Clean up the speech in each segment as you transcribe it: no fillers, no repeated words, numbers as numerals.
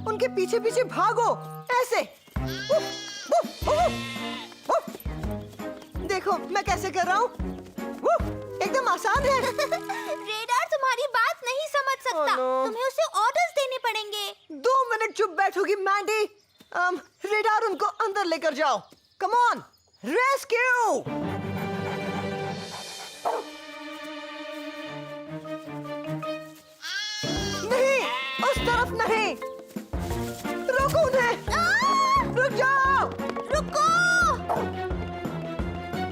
उनके पीछे पीछे भागो ऐसे। उफ, उफ, उफ, उफ। देखो मैं कैसे कर रहा हूँ, एकदम आसान है। रेडार तुम्हारी बात नहीं समझ सकता। Oh, no. तुम्हें उसे ऑर्डर्स देने पड़ेंगे। 2 मिनट चुप बैठोगी मैंडी। रेडार उनको अंदर लेकर जाओ। Come on, rescue. नहीं, उस तरफ नहीं। रुको उन्हें। रुक जाओ। रुको।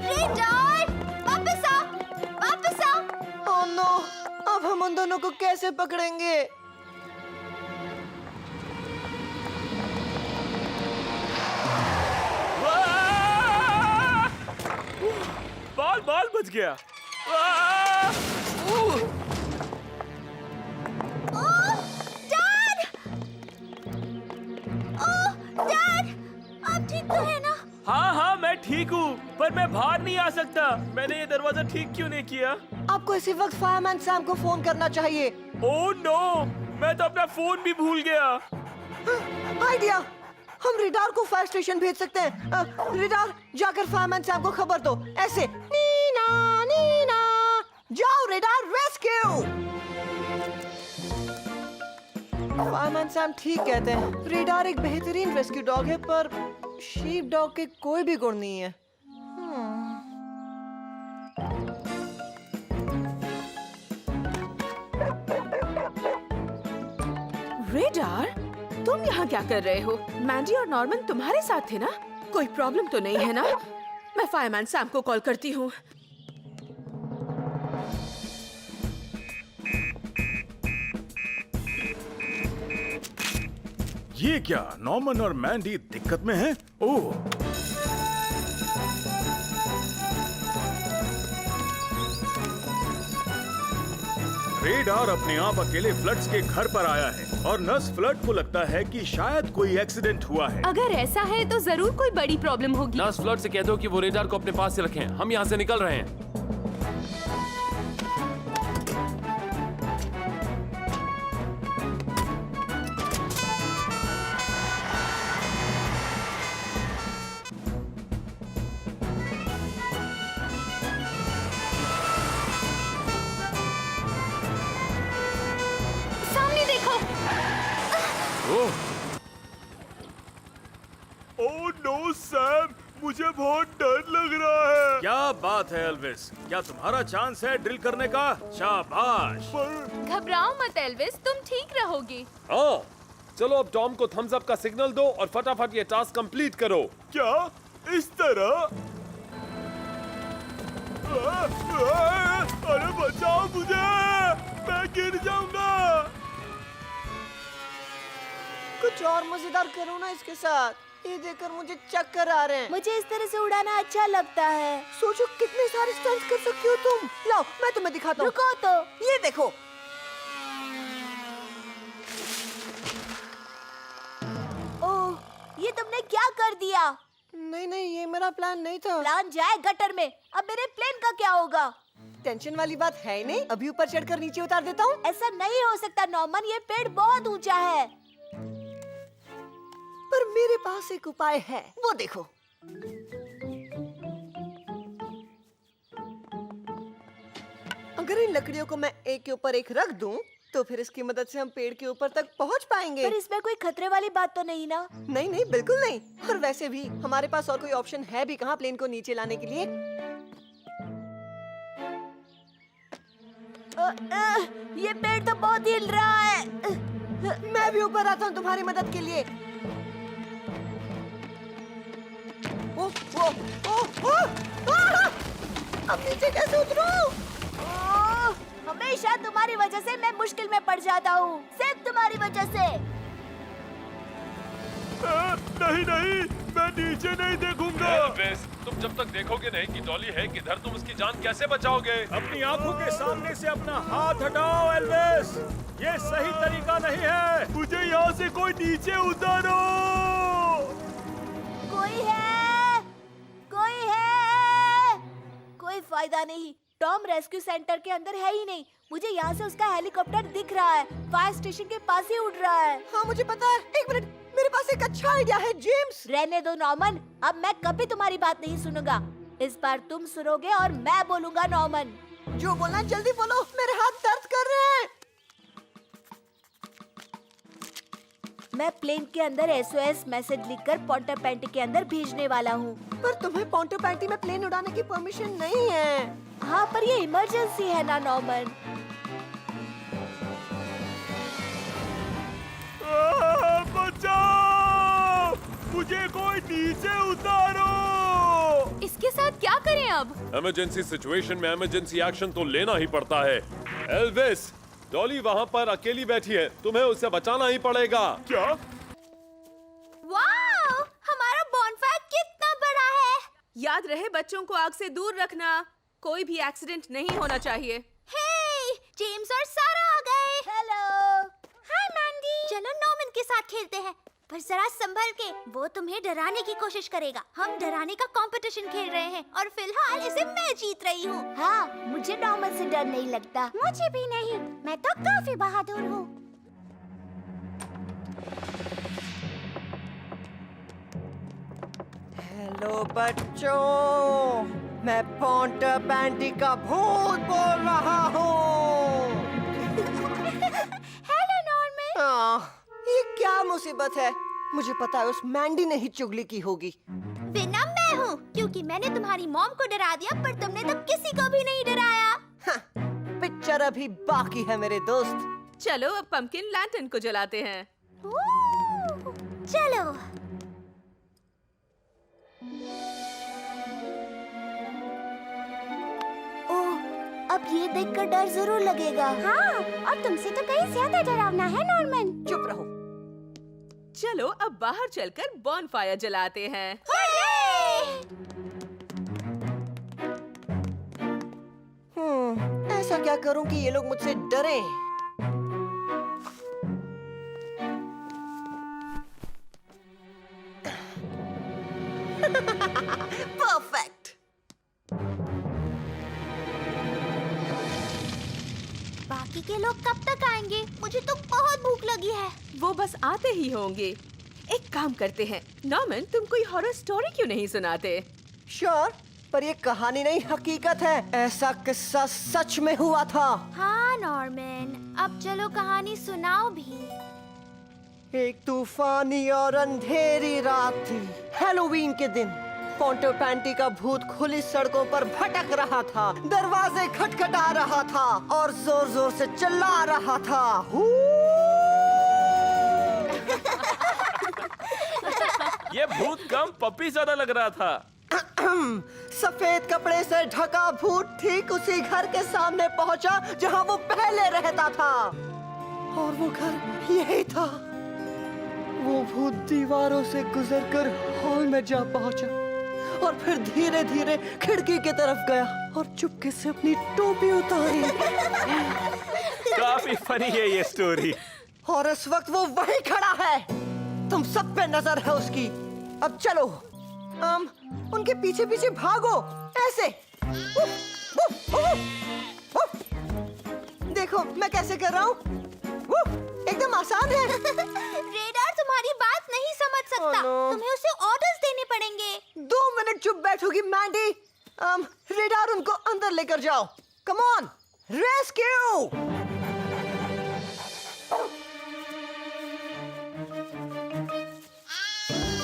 रेडार, वापस आओ, वापस आओ। ओह नो, अब हम उन दोनों को कैसे पकड़ेंगे? बाल बाल बच गया। डैड! ओह, डैड! आप ठीक तो है ना? हाँ हाँ मैं ठीक हूँ, पर मैं बाहर नहीं आ सकता। मैंने ये दरवाजा ठीक क्यों नहीं किया? आपको इसी वक्त फायरमैन सैम को फोन करना चाहिए। ओह नो, मैं तो अपना फोन भी भूल गया। आइडिया, हम रेडार को फायर स्टेशन भेज सकते हैं। रेडार, जाकर फायरमैन सैम को खबर दो। ऐसे, नीना नीना, जाओ रेडार, रेस्क्यू। फायरमैन सैम ठीक कहते हैं, रेडार एक बेहतरीन रेस्क्यू डॉग है, पर शीप डॉग के कोई भी गुण नहीं है। रेडार, तुम यहाँ क्या कर रहे हो? मैंडी और नॉर्मन तुम्हारे साथ थे ना? कोई प्रॉब्लम तो नहीं है ना? मैं फायरमैन सैम को कॉल करती हूँ। ये क्या, नॉर्मन और मैंडी दिक्कत में हैं? ओह, रेडार अपने आप अकेले फ्लड्स के घर पर आया है और नर्स फ्लड को लगता है कि शायद कोई एक्सीडेंट हुआ है। अगर ऐसा है तो जरूर कोई बड़ी प्रॉब्लम होगी। नर्स फ्लड से कह दो कि वो रेडार को अपने पास से रखें। हम यहाँ से निकल रहे हैं। सामने देखो। ओह नो सैम, मुझे बहुत डर लग रहा है। क्या बात है एल्विस, क्या तुम्हारा चांस है ड्रिल करने का? शाबाश। घबराओ मत एल्विस, तुम ठीक रहोगे। हाँ, चलो अब टॉम को थम्स अप का सिग्नल दो और फटाफट ये टास्क कंप्लीट करो। क्या इस तरह? अरे बचाओ मुझे, मैं गिर जाऊंगा। कुछ और मजेदार करो ना इसके साथ। ये देखकर मुझे चक्कर आ रहे हैं। मुझे इस तरह से उड़ाना अच्छा लगता है। सोचो कितने सारे स्टंट्स कर सकती हो तुम। लाओ मैं तुम्हें दिखाता हूँ। रुको तो। ये देखो। ओह, ये तुमने क्या कर दिया? नहीं नहीं, ये मेरा प्लान नहीं था। प्लान जाए गटर में। अब मेरे प्लेन का क्या होगा? टेंशन वाली बात है ही नहीं। अभी ऊपर चढ़कर नीचे उतार देता हूँ। ऐसा नहीं हो सकता नॉर्मन, ये पेड़ बहुत ऊंचा है। पर मेरे पास एक उपाय है, वो देखो। अगर इन लकड़ियों को मैं एक के ऊपर एक रख दूं, तो फिर इसकी मदद से हम पेड़ के ऊपर तक पहुंच पाएंगे। पर इसमें कोई खतरे वाली बात तो नहीं ना? नहीं नहीं, बिल्कुल नहीं। और वैसे भी हमारे पास और कोई ऑप्शन है भी कहाँ प्लेन को नीचे लाने के लिए। ये पेड़ तो बहुत हिल रहा है। मैं भी ऊपर आता हूँ तुम्हारी मदद के लिए। ओह, ओह, ओह, ओह, आह! अब नीचे कैसे उतरूं? ओह, हमेशा तुम्हारी वजह से मैं मुश्किल में पड़ जाता हूँ। सिर्फ तुम्हारी वजह से। नहीं नहीं, मैं नीचे नहीं देखूंगा। एल्विस, तुम जब तक देखोगे नहीं कि डॉली है किधर, तुम उसकी जान कैसे बचाओगे? अपनी आंखों के सामने से अपना हाथ हटाओ एल्विस, ये सही तरीका नहीं है। मुझे यहाँ से कोई नीचे उतारो। कोई है? कोई है? कोई फायदा नहीं। टॉम रेस्क्यू सेंटर के अंदर है ही नहीं। मुझे यहाँ से उसका हेलीकॉप्टर दिख रहा है, फायर स्टेशन के पास ही उड़ रहा है। हाँ मुझे पता है। एक मिनट, मेरे पास एक अच्छा आइडिया है जेम्स। रहने दो नॉर्मन, अब मैं कभी तुम्हारी बात नहीं सुनूंगा। इस बार तुम सुनोगे और मैं बोलूंगा नॉर्मन। जो बोलना जल्दी बोलो, मेरे हाथ दर्द कर रहे हैं। मैं प्लेन के अंदर SOS मैसेज लिखकर पॉन्टर पैंटी के अंदर भेजने वाला हूँ। पर तुम्हें पोंटो पैंटी में प्लेन उड़ाने की परमिशन नहीं है। हाँ पर ये इमरजेंसी है ना नॉर्मन। बचाओ! मुझे कोई नीचे उतारो! इसके साथ क्या करें अब? इमरजेंसी सिचुएशन में इमरजेंसी एक्शन तो लेना ही पड़ता है। एल्विस, डॉली वहाँ पर अकेली बैठी है, तुम्हें उसे बचाना ही पड़ेगा। क्या? वाओ, हमारा बॉनफायर कितना बड़ा है। याद रहे बच्चों को आग से दूर रखना। कोई भी एक्सीडेंट नहीं होना चाहिए। हे, जेम्स और सारा आ गए। हेलो। हाय मैंडी। चलो नॉर्मन के साथ खेलते हैं, पर जरा संभल के, वो तुम्हें डराने की कोशिश करेगा। हम डराने का कंपटीशन खेल रहे हैं और फिलहाल इसे मैं जीत रही हूँ। हाँ, मुझे नॉर्मन से डर नहीं लगता। मुझे भी नहीं, मैं तो काफी बहादुर हूँ। हेलो बच्चों, मैं पोंटो पैंटी का भूत बोल रहा हूँ। Hello Norman. ये क्या मुसीबत है? मुझे पता है उस मैंडी ने ही चुगली की होगी। विनम मैं हूँ, क्योंकि मैंने तुम्हारी मॉम को डरा दिया, पर तुमने तो किसी को भी नहीं डराया। पिक्चर अभी बाकी है मेरे दोस्त। चलो अब पंपकिन लैंटर्न को जलाते हैं। चलो। ओह, अब ये देखकर डर जरूर लगेगा। हाँ, और तुमसे तो कहीं ज्यादा डरावना है नॉर्मन। चुप रहो। चलो अब बाहर चलकर बॉनफायर जलाते हैं। ऐसा क्या करूं कि ये लोग मुझसे डरें? परफेक्ट। बाकी के लोग कब तक आएंगे? मुझे तो बहुत भूख लगी है। वो बस आते ही होंगे। एक काम करते हैं, नॉर्मन तुम कोई हॉरर स्टोरी क्यों नहीं सुनाते? श्योर, पर ये कहानी नहीं हकीकत है। ऐसा किस्सा सच में हुआ था। हाँ नॉर्मन, अब चलो कहानी सुनाओ भी। एक तूफानी और अंधेरी रात थी। हैलोवीन के दिन पोंटो पैंटी का भूत खुली सड़कों पर भटक रहा था, दरवाजे खटखटा रहा था और जोर जोर से चिल्ला रहा था। ये भूत कम पप्पी ज्यादा लग रहा था। सफेद कपड़े से ढका भूत ठीक उसी घर के सामने पहुंचा जहां वो पहले रहता था, और वो घर यही था। वो भूत दीवारों से गुजरकर हॉल में जा पहुंचा और फिर धीरे धीरे खिड़की की तरफ गया और चुपके से अपनी टोपी उतारी। काफी फनी है ये स्टोरी। और इस वक्त वो वहीं खड़ा है। तुम सब पे नजर है उसकी। अब चलो, उनके पीछे पीछे भागो, ऐसे। देखो मैं कैसे कर रहा हूँ। एकदम आसान है। रेडार तुम्हारी बात नहीं समझ सकता। Oh, no. तुम्हें उसे ऑर्डर्स देने पड़ेंगे। 2 मिनट चुप बैठोगी मैंडी। रेडार उनको अंदर लेकर जाओ। Come on, rescue.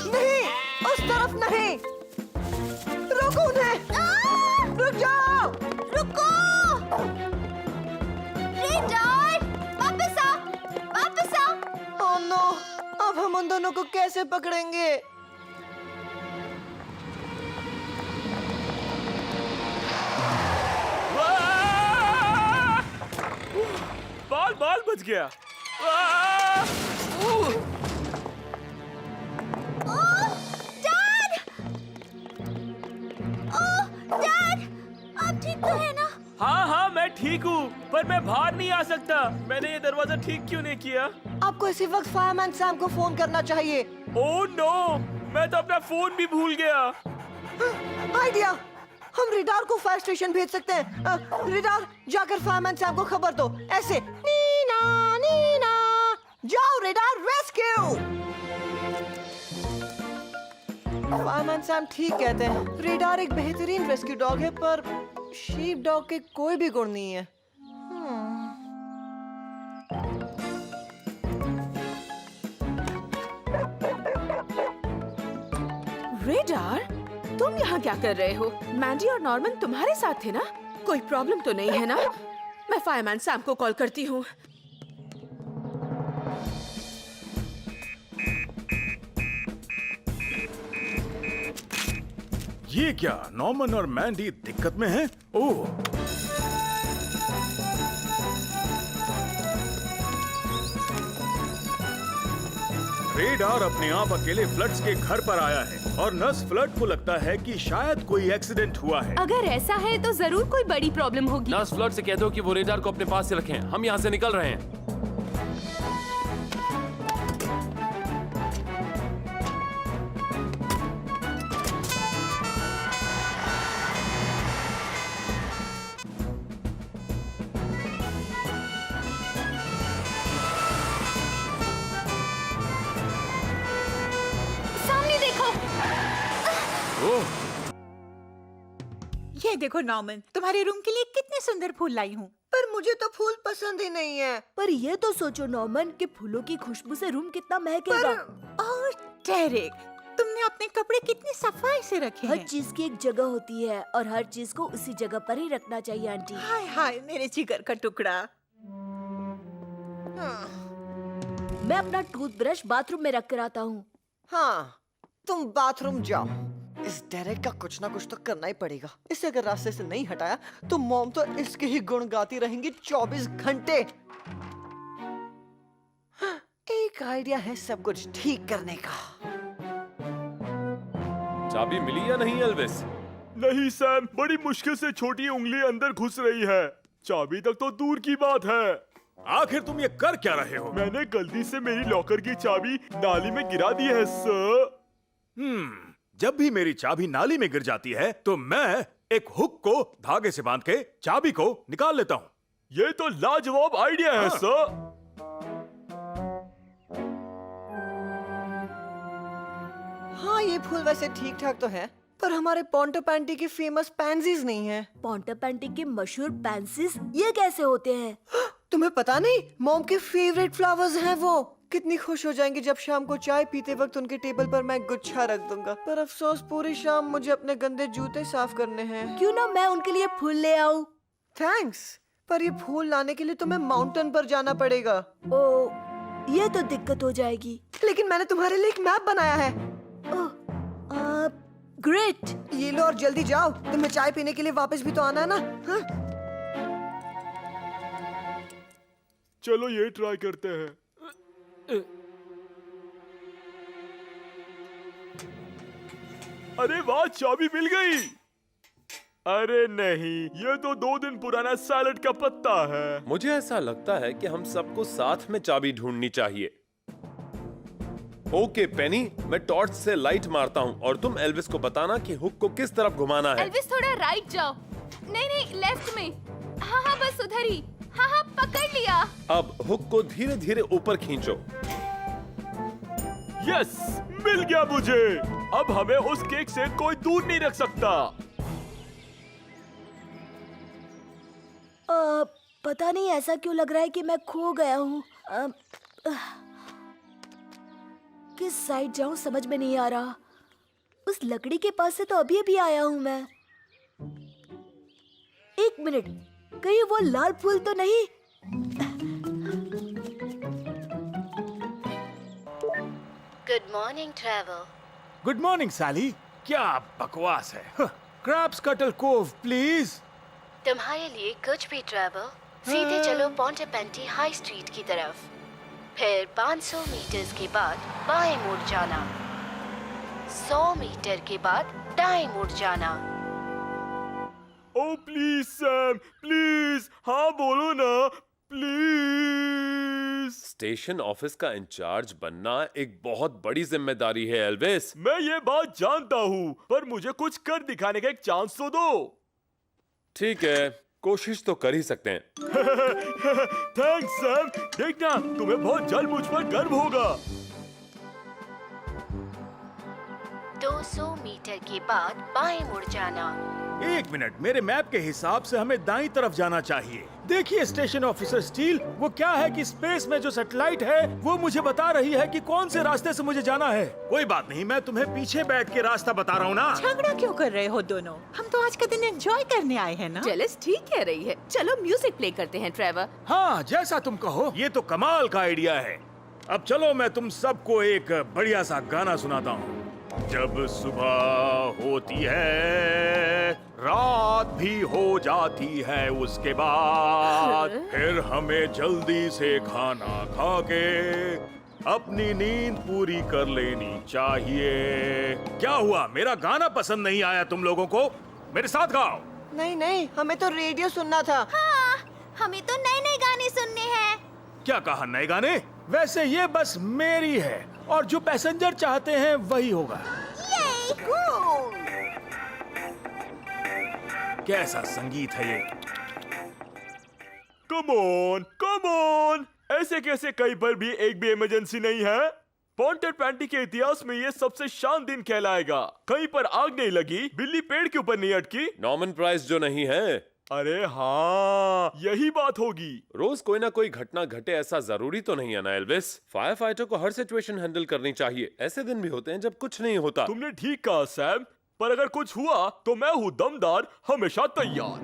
नहीं, उस तरफ नहीं। रोको उन्हें। रुक जाओ। रुको। रेडार, वापस आ, वापस आ। ओह नो, अब हम उन दोनों को कैसे पकड़ेंगे? बाल बाल बच गया। आप ठीक तो है ना? हाँ हाँ मैं ठीक हूँ, पर मैं बाहर नहीं आ सकता। मैंने ये दरवाजा ठीक क्यों नहीं किया? आपको इसी वक्त फायरमैन सैम को फोन करना चाहिए। ओह नो, मैं तो अपना फोन भी भूल गया। आइडिया, हम रेडार को फायर स्टेशन भेज सकते हैं। रेडार जाकर फायरमैन सैम को खबर दो। ऐसे नीना नीना, जाओ रेडार रेस्क्यू। फायरमैन सैम ठीक कहते हैं, रेडार एक बेहतरीन रेस्क्यू डॉग है, पर शीप डॉग के कोई भी गुण नहीं है। रेडार, तुम यहाँ क्या कर रहे हो? मैंडी और नॉर्मन तुम्हारे साथ थे ना? कोई प्रॉब्लम तो नहीं है ना? मैं फायरमैन सैम को कॉल करती हूँ। ये क्या, नॉर्मन और मैंडी दिक्कत में हैं? ओह, रेडार अपने आप अकेले फ्लड्स के घर पर आया है और नर्स फ्लड को लगता है कि शायद कोई एक्सीडेंट हुआ है। अगर ऐसा है तो जरूर कोई बड़ी प्रॉब्लम होगी। नर्स फ्लड से कह दो कि वो रेडार को अपने पास से रखें, हम यहाँ से निकल रहे हैं। सामने देखो। ओह, ये देखो नॉर्मन, तुम्हारे रूम के लिए कितने सुंदर फूल लाई हूँ। पर मुझे तो फूल पसंद ही नहीं है। पर ये तो सोचो नॉर्मन कि फूलों की खुशबू से रूम कितना महकेगा। और डेरेक, तुमने अपने कपड़े कितनी सफाई से रखे हर हैं। चीज की एक जगह होती है और हर चीज को उसी जगह पर ही रखना चाहिए आंटी। हाय हाय मेरे जिगर का टुकड़ा। मैं अपना टूथब्रश बाथरूम में रख कर आता हूँ। हाँ, तुम बाथरूम जाओ। इस डेरेक का कुछ ना कुछ तो करना ही पड़ेगा। इसे अगर रास्ते से नहीं हटाया तो मॉम तो इसके ही गुण गाती रहेंगी 24 घंटे। एक आइडिया है सब कुछ ठीक करने का। चाबी मिली या नहीं एल्विस? नहीं सैम, बड़ी मुश्किल से छोटी उंगली अंदर घुस रही है। चाबी तक तो दूर की बात है। आखिर तुम ये कर क्या रहे हो? मैंने गलती से मेरी लॉकर की चाबी नाली में गिरा दी है सर। जब भी मेरी चाबी नाली में गिर जाती है तो मैं एक हुक को धागे से बांध के चाबी को निकाल लेता हूँ। ये तो लाजवाब आइडिया है सर। हाँ, ये फूल वैसे ठीक ठाक तो है, पर हमारे पोंटो पैंटी की फेमस पैंसीज नहीं है। पॉन्टा पैंटी के मशहूर पैंसीज ये कैसे होते हैं? तुम्हें पता नहीं, मॉम के फेवरेट फ्लावर्स हैं वो। कितनी खुश हो जाएंगी जब शाम को चाय पीते वक्त उनके टेबल पर मैं गुच्छा रख दूंगा। पर अफसोस, पूरी शाम मुझे अपने गंदे जूते साफ करने हैं। क्यों ना मैं उनके लिए फूल ले आऊं? थैंक्स, पर ये फूल लाने के लिए तुम्हें माउंटेन पर जाना पड़ेगा। ओ, ये तो दिक्कत हो जाएगी। लेकिन मैंने तुम्हारे लिए एक मैप बनाया है। ग्रेट। ये लो और जल्दी जाओ, तुम्हें चाय पीने के लिए वापस भी तो आना है ना। हाँ? चलो ये ट्राई करते हैं। अरे वाह, चाबी मिल गई। अरे नहीं, ये तो 2 दिन पुराना सैलेड का पत्ता है। मुझे ऐसा लगता है कि हम सबको साथ में चाबी ढूंढनी चाहिए। ओके पेनी, मैं टॉर्च से लाइट मारता हूँ और तुम एल्विस को बताना कि हुक को किस तरफ घुमाना है। एल्विस थोड़ा राइट जाओ। नहीं नहीं, लेफ्ट में। हाँ हाँ, बस उधर ही। हाँ हाँ, पकड़ लिया। अब हुक को धीरे धीरे ऊपर खींचो। यस, मिल गया मुझे। अब हमें उस केक से कोई दूर नहीं रख सकता। पता नहीं ऐसा क्यों लग रहा है कि मैं खो गया हूँ। किस साइड जाऊं समझ में नहीं आ रहा। उस लकड़ी के पास से तो अभी अभी आया हूँ मैं। एक मिनट, कहीं वो लाल फूल तो नहीं? Good morning travel. Good morning Sally. क्या बकवास है। क्रैब्स कटल कोव प्लीज। तुम्हारे लिए कुछ भी ट्रैवल। सीधे चलो पोंटेपेंटी हाई स्ट्रीट की तरफ, फिर 500 मीटर के बाद बाएं मुड़ जाना, 100 मीटर के बाद दाएं मुड़ जाना। ओ प्लीज सैम, प्लीज, हाँ बोलो ना, प्लीज। ऑफिस। स्टेशन ऑफिस का इंचार्ज बनना एक बहुत बड़ी जिम्मेदारी है एल्विस। मैं ये बात जानता हूँ, पर मुझे कुछ कर दिखाने का एक चांस तो दो। ठीक है, कोशिश तो कर ही सकते हैं। Thanks Sam. देखना, तुम्हें बहुत जल्द मुझ पर गर्व होगा। 200 मीटर के बाद बाएं मुड़ जाना। 1 मिनट, मेरे मैप के हिसाब से हमें दाईं तरफ जाना चाहिए। देखिए स्टेशन ऑफिसर स्टील, वो क्या है कि स्पेस में जो सैटेलाइट है वो मुझे बता रही है कि कौन से रास्ते से मुझे जाना है। कोई बात नहीं, मैं तुम्हें पीछे बैठ के रास्ता बता रहा हूँ ना। झगड़ा क्यों कर रहे हो दोनों? हम तो आज का दिन एंजॉय करने आए हैं ना। जेलिस ठीक कह रही है। चलो म्यूजिक प्ले करते हैं ट्रेवर। हाँ, जैसा तुम कहो। ये तो कमाल का आइडिया है। अब चलो मैं तुम सबको एक बढ़िया सा गाना सुनाता हूँ। जब सुबह होती है, रात भी हो जाती है, उसके बाद फिर हमें जल्दी से खाना खा के अपनी नींद पूरी कर लेनी चाहिए। क्या हुआ, मेरा गाना पसंद नहीं आया तुम लोगों को? मेरे साथ गाओ। नहीं नहीं, हमें तो रेडियो सुनना था। हाँ, हमें तो नए नए गाने सुनने हैं। क्या कहा, नए गाने? वैसे ये बस मेरी है और जो पैसेंजर चाहते हैं वही होगा। कैसा संगीत है ये? Come on, come on. ऐसे कैसे कहीं पर भी एक भी इमरजेंसी नहीं है? पॉन्टेड पैंटी के इतिहास में ये सबसे शान दिन कहलाएगा। कहीं पर आग नहीं लगी, बिल्ली पेड़ के ऊपर नहीं अटकी। नॉर्मन प्राइस जो नहीं है। अरे हाँ, यही बात होगी। रोज कोई ना कोई घटना घटे ऐसा जरूरी तो नहीं है ना एल्विस। फायर फाइटर को हर सिचुएशन हैंडल करनी चाहिए। ऐसे दिन भी होते हैं जब कुछ नहीं होता। तुमने ठीक कहा सैम, पर अगर कुछ हुआ तो मैं हूँ दमदार, हमेशा तैयार।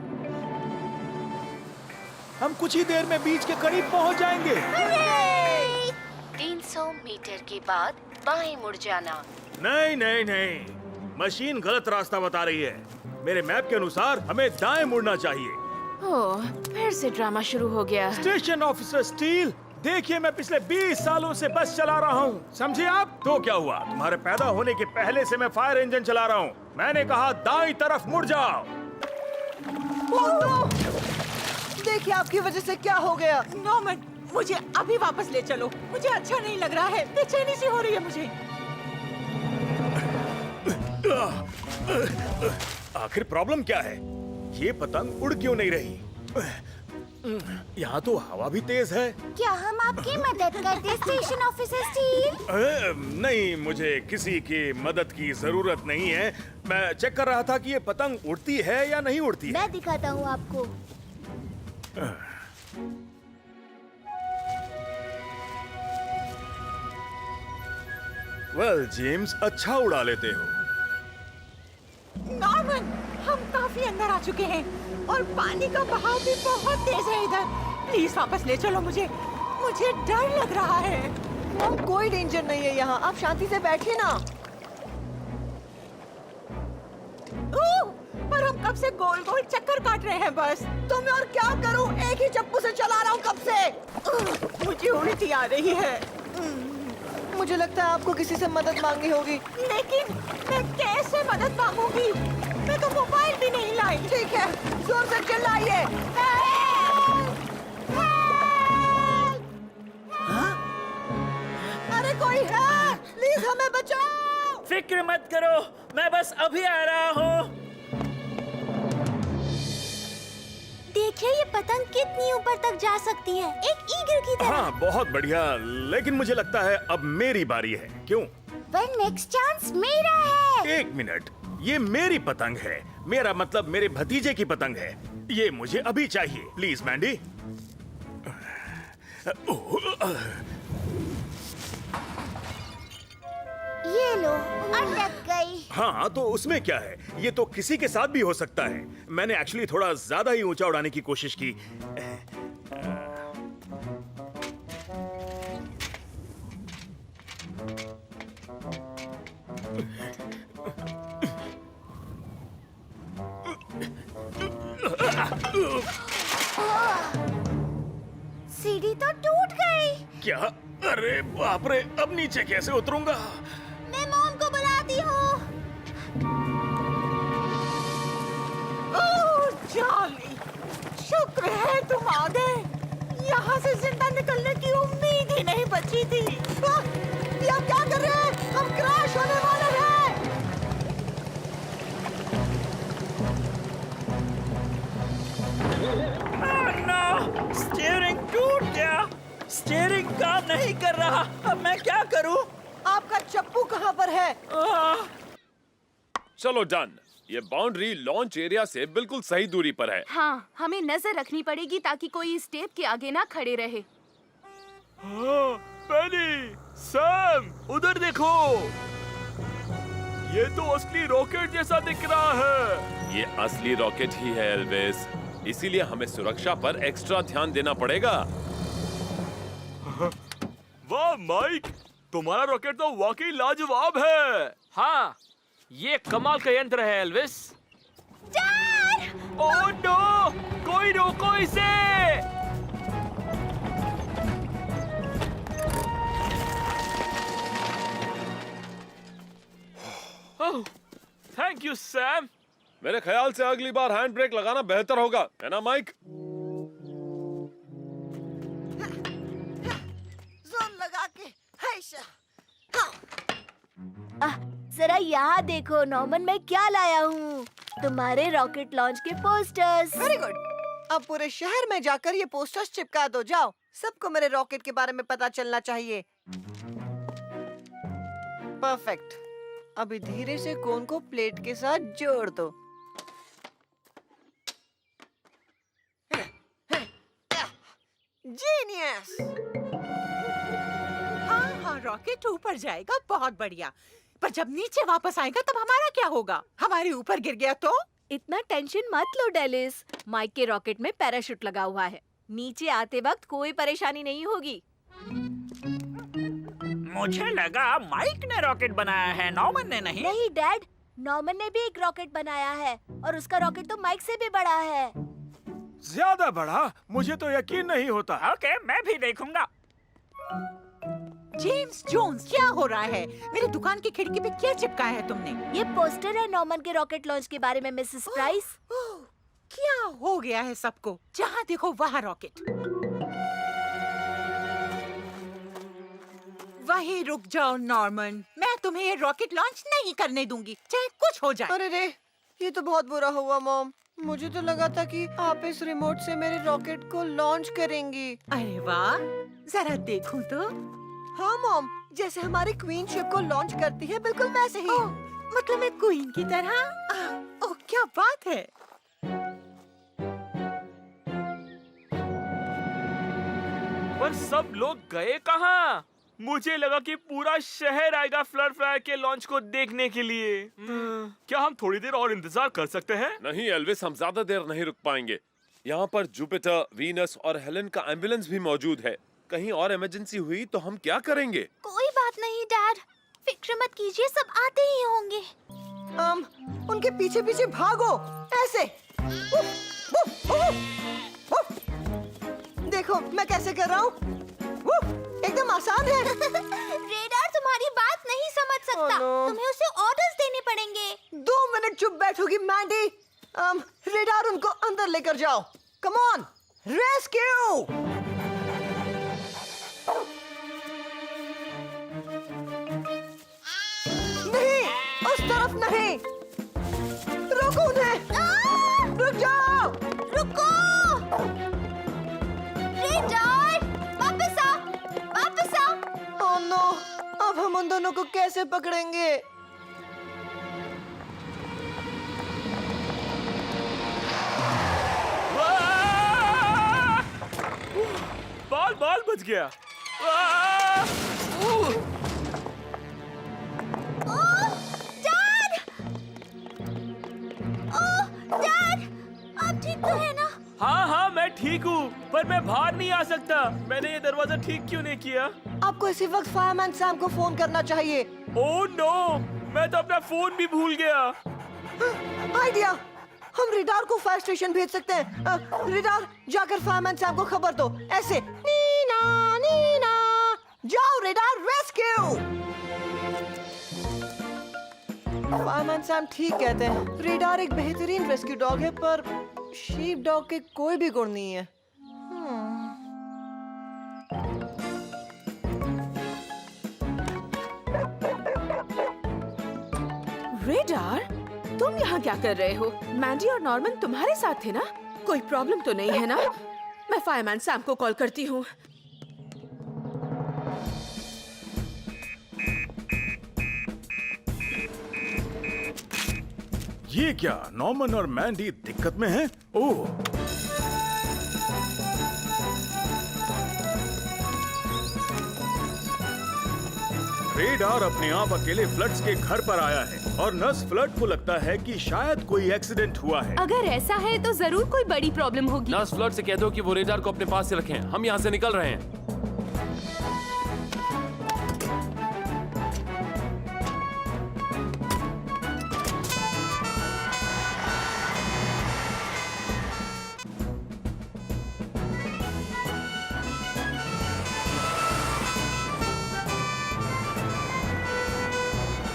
हम कुछ ही देर में बीच के करीब पहुंच जाएंगे। 300 मीटर के बाद बाएं मुड़ जाना। नहीं नहीं नहीं, मशीन गलत रास्ता बता रही है। मेरे मैप के अनुसार हमें दाएं मुड़ना चाहिए। ओह, फिर से ड्रामा शुरू हो गया। स्टेशन ऑफिसर स्टील, देखिए मैं पिछले 20 सालों से बस चला रहा हूँ, समझे आप? तो क्या हुआ, तुम्हारे पैदा होने के पहले से मैं फायर इंजन चला रहा हूँ। मैंने कहा दाईं तरफ मुड़ जाओ। देखिए आपकी वजह से क्या हो गया। नॉर्मन, मुझे अभी वापस ले चलो। मुझे अच्छा नहीं लग रहा है, बेचैनी सी हो रही है मुझे। आखिर प्रॉब्लम क्या है? ये पतंग उड़ क्यों नहीं रही? यहाँ तो हवा भी तेज है। क्या हम आपकी मदद कर दें स्टेशन ऑफिसर स्टील? नहीं, मुझे किसी की मदद की जरूरत नहीं है। मैं चेक कर रहा था कि ये पतंग उड़ती है या नहीं उड़ती है। मैं दिखाता हूँ आपको। वेल जेम्स, अच्छा उड़ा लेते हो। नॉर्मन, हम काफी अंदर आ चुके हैं और पानी का बहाव भी बहुत तेज है इधर। प्लीज वापस ले चलो मुझे डर लग रहा है। मॉम, कोई डेंजर नहीं है यहाँ, आप शांति से बैठिए ना। पर हम कब से गोल गोल चक्कर काट रहे हैं बस। तो मैं और क्या करूँ, एक ही चप्पू से चला रहा हूँ कब से। मुझे उल्टी आ रही है। मुझे लगता है आपको किसी से मदद मांगनी होगी। लेकिन मैं कैसे मदद मांगूंगी? मैं तो मोबाइल भी नहीं लाई। ठीक है, जोर से चिल्लाइए। अरे कोई है, प्लीज हमें बचाओ। फिक्र मत करो, मैं बस अभी आ रहा हूँ। देखिए ये पतंग कितनी ऊपर तक जा सकती है, एक ईगल की तरह। हाँ, बहुत बढ़िया, लेकिन मुझे लगता है अब मेरी बारी है। क्यों? पर नेक्स्ट चांस मेरा है। 1 मिनट, ये मेरी पतंग है। मेरा मतलब मेरे भतीजे की पतंग है। ये मुझे अभी चाहिए, प्लीज मैंडी। ये लो, अटक गई। हाँ, तो उसमें क्या है, ये तो किसी के साथ भी हो सकता है। मैंने एक्चुअली थोड़ा ज्यादा ही ऊंचा उड़ाने की कोशिश की। सीढ़ी तो टूट गई। क्या? अरे बाप रे, अब नीचे कैसे उतरूंगा? मैं मॉम को बुलाती हूँ। चार्ली, शुक्र है तुम आ गए। यहाँ से जिंदा निकलने की उम्मीद ही नहीं बची थी। ये आप क्या कर रहे हैं? हम क्रैश होने वाले हैं। नो, स्टीयरिंग टूट गया। स्टीयरिंग काम नहीं कर रहा। अब मैं क्या करूं? आपका चप्पू कहाँ पर है? चलो डन। ये बाउंड्री लॉन्च एरिया से बिल्कुल सही दूरी पर है। हाँ, हमें नजर रखनी पड़ेगी ताकि कोई इस टेप के आगे ना खड़े रहे। हाँ, पेनी, सैम, उधर देखो। ये तो असली रॉकेट जैसा दिख रहा है। ये असली रॉकेट ही है एल्विस, इसीलिए हमें सुरक्षा पर एक्स्ट्रा ध्यान देना पड़ेगा। वाह माइक, तुम्हारा रॉकेट तो वाकई लाजवाब है। हाँ, ये कमाल का यंत्र है एल्विस। ओह नो, कोई रोको इसे। Thank you Sam. मेरे ख्याल से अगली बार हैंड ब्रेक लगाना बेहतर होगा, है ना माइक? जोर लगा के हैशा। जरा यहाँ देखो नॉर्मन, मैं क्या लाया हूँ। तुम्हारे रॉकेट लॉन्च के पोस्टर्स। Very good. अब पूरे शहर में जाकर ये पोस्टर्स चिपका दो। जाओ, सबको मेरे रॉकेट के बारे में पता चलना चाहिए। परफेक्ट। अभी धीरे से कोन को प्लेट के साथ जोड़ दो। जीनियस। हाँ, रॉकेट ऊपर जाएगा, बहुत बढ़िया। पर जब नीचे वापस आएगा तब हमारा क्या होगा? हमारे ऊपर गिर गया तो? इतना टेंशन मत लो डेलिस, माइक के रॉकेट में पैराशूट लगा हुआ है। नीचे आते वक्त कोई परेशानी नहीं होगी। मुझे लगा माइक ने रॉकेट बनाया है, नॉर्मन ने नहीं। नहीं डैड, नॉर्मन ने भी एक रॉकेट बनाया है और उसका रॉकेट तो माइक से भी बड़ा है। ज्यादा बड़ा? मुझे तो यकीन नहीं होता। ओके, मैं भी देखूंगा। जेम्स जोन्स, क्या हो रहा है? मेरी दुकान की खिड़की पे क्या चिपकाया है तुमने? ये पोस्टर है नॉर्मन के रॉकेट लॉन्च के बारे में मिसेस प्राइस। क्या हो गया है सबको? जहाँ देखो वहाँ रॉकेट। वहीं रुक जाओ नॉर्मन, मैं तुम्हें ये रॉकेट लॉन्च नहीं करने दूंगी, चाहे कुछ हो जाए। अरे रे, ये तो बहुत बुरा हुआ मॉम। मुझे तो लगा था कि आप इस रिमोट से मेरे रॉकेट को लॉन्च करेंगी। अरे वाह, जरा देखूं तो। हाँ मॉम, जैसे हमारी क्वीन शिप को लॉन्च करती है बिल्कुल वैसे ही। मतलब एक क्वीन की तरह? ओह, क्या बात है। पर सब लोग गए कहाँ? मुझे लगा कि पूरा शहर आएगा फ्लड फ्लायर के लॉन्च को देखने के लिए। क्या हम थोड़ी देर और इंतजार कर सकते हैं? नहीं एल्विस, हम ज्यादा देर नहीं रुक पाएंगे। यहाँ पर जुपिटर, वीनस और हेलन का एम्बुलेंस भी मौजूद है। कहीं और इमरजेंसी हुई तो हम क्या करेंगे? कोई बात नहीं डैड, फिक्र मत कीजिए, सब आते ही होंगे। उनके पीछे पीछे भागो ऐसे। देखो मैं कैसे कर रहा हूँ, एकदम आसान है। रेडार तुम्हारी बात नहीं समझ सकता। तुम्हें उसे ऑर्डर्स देने पड़ेंगे। 2 मिनट चुप बैठोगी मैंडी। रेडार उनको अंदर लेकर जाओ। Come on, rescue. नहीं, उस तरफ नहीं। रुको उन्हें। रुक जाओ। रुको रेडार, वापस आओ, वापस आओ। ओह नो, अब हम उन दोनों को कैसे पकड़ेंगे? बाल बाल बच गया। डैड! ओह, डैड! आप ठीक तो है ना? हाँ हाँ, मैं ठीक हूँ, पर मैं बाहर नहीं आ सकता। मैंने ये दरवाजा ठीक क्यों नहीं किया? आपको इसी वक्त फायरमैन सैम को फोन करना चाहिए। ओह नो, मैं तो अपना फोन भी भूल गया। आइडिया, हम रेडार को फायर स्टेशन भेज सकते हैं। रेडार, जाकर फायरमैन सैम को खबर दो। ऐसे नीना नीना, जाओ रेडार, रेस्क्यू। फायरमैन सैम ठीक कहते हैं, रेडार एक बेहतरीन रेस्क्यू डॉग है, पर शीप डॉग के कोई भी गुण नहीं है। रेडार, तुम यहाँ क्या कर रहे हो? मैंडी और नॉर्मन तुम्हारे साथ थे ना? कोई प्रॉब्लम तो नहीं है ना? मैं फायरमैन सैम को कॉल करती हूँ। ये क्या, नॉर्मन और मैंडी दिक्कत में हैं? ओह, रेडार अपने आप अकेले फ्लड्स के घर पर आया है और नर्स फ्लड को लगता है कि शायद कोई एक्सीडेंट हुआ है। अगर ऐसा है तो जरूर कोई बड़ी प्रॉब्लम होगी। नर्स फ्लड से कह दो कि वो रेडार को अपने पास से रखें। हम यहाँ से निकल रहे हैं।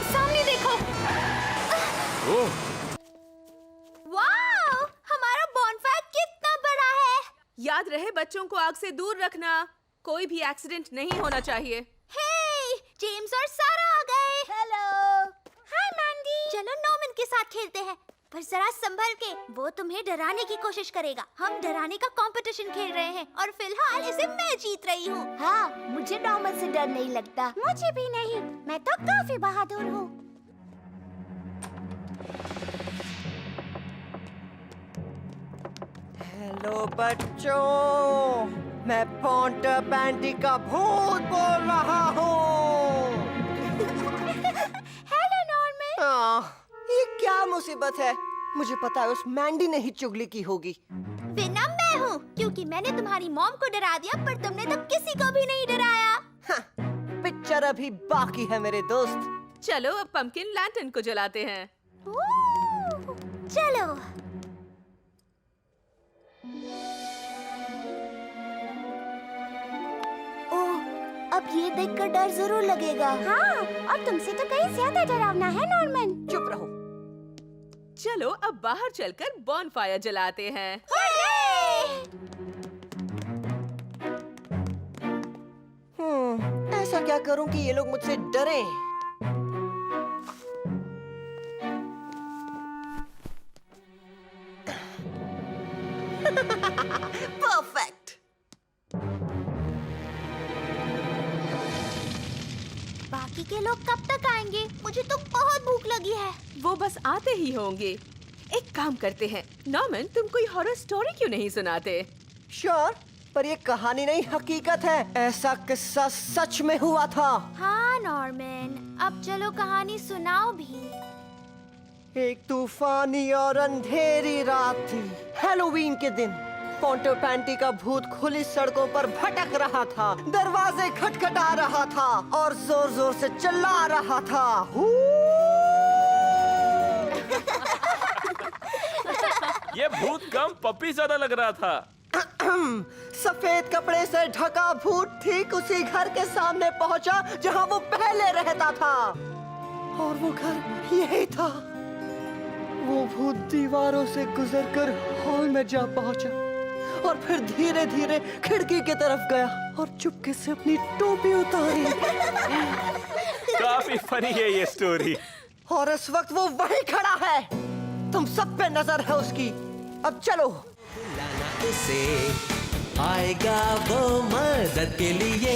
सामने देखो। ओह, वाओ, हमारा बॉनफायर कितना बड़ा है। याद रहे बच्चों को आग से दूर रखना। कोई भी एक्सीडेंट नहीं होना चाहिए। हे, जेम्स और सारा आ गए। हेलो। हाय मैंडी। चलो नॉर्मन के साथ खेलते हैं, पर जरा संभल के। वो तुम्हें डराने की कोशिश करेगा। हम डराने का कंपटीशन खेल रहे हैं और फिलहाल इसे मैं जीत रही हूँ। हाँ, मुझे नॉर्मन से डर नहीं लगता। मुझे भी नहीं, मैं तो काफी बहादुर हूँ। हेलो बच्चों, मैं पॉन्टर पैंटी का भूत बोल रहा हूँ। Hello Norman. ये क्या मुसीबत है? मुझे पता है उस मैंडी ने ही चुगली की होगी। विनम मैं हूँ, क्योंकि मैंने तुम्हारी मॉम को डरा दिया, पर तुमने तो किसी को भी नहीं डराया। हाँ, पिक्चर अभी बाकी है मेरे दोस्त। चलो अब पंपकिन लैंटर्न को जलाते हैं। चलो। ओह, अब ये देखकर डर जरूर लगेगा। हाँ, और तुमसे तो कहीं ज्यादा डरावना है नॉर्मन। चुप रहो। चलो अब बाहर चलकर बॉनफायर जलाते हैं। ऐसा क्या करूं कि ये लोग मुझसे डरें? परफेक्ट। बाकी के लोग कब तक आएंगे? मुझे तो बहुत भूख लगी है। वो बस आते ही होंगे। एक काम करते हैं, नॉर्मन तुम कोई हॉरर स्टोरी क्यों नहीं सुनाते? श्योर, पर ये कहानी नहीं हकीकत है। ऐसा किस्सा सच में हुआ था। हाँ नॉर्मन, अब चलो कहानी सुनाओ भी। एक तूफानी और अंधेरी रात थी, हैलोवीन के दिन। पॉन्टर पैंटी का भूत खुली सड़कों पर भटक रहा था, दरवाजे खटखटा रहा था और जोर जोर से चिल्ला रहा था। ये भूत कम पप्पी ज्यादा लग रहा था। सफेद कपड़े से ढका भूत ठीक उसी घर के सामने पहुंचा जहां वो पहले रहता था, और वो घर यही था। वो भूत दीवारों से गुजरकर हॉल में जा पहुंचा और फिर धीरे धीरे खिड़की की तरफ गया और चुपके से अपनी टोपी उतारी। काफी फनी है ये स्टोरी। और इस वक्त वो वहीं खड़ा है। तुम सब पे नजर है उसकी। अब चलो। उसे आएगा वो मदद के लिए,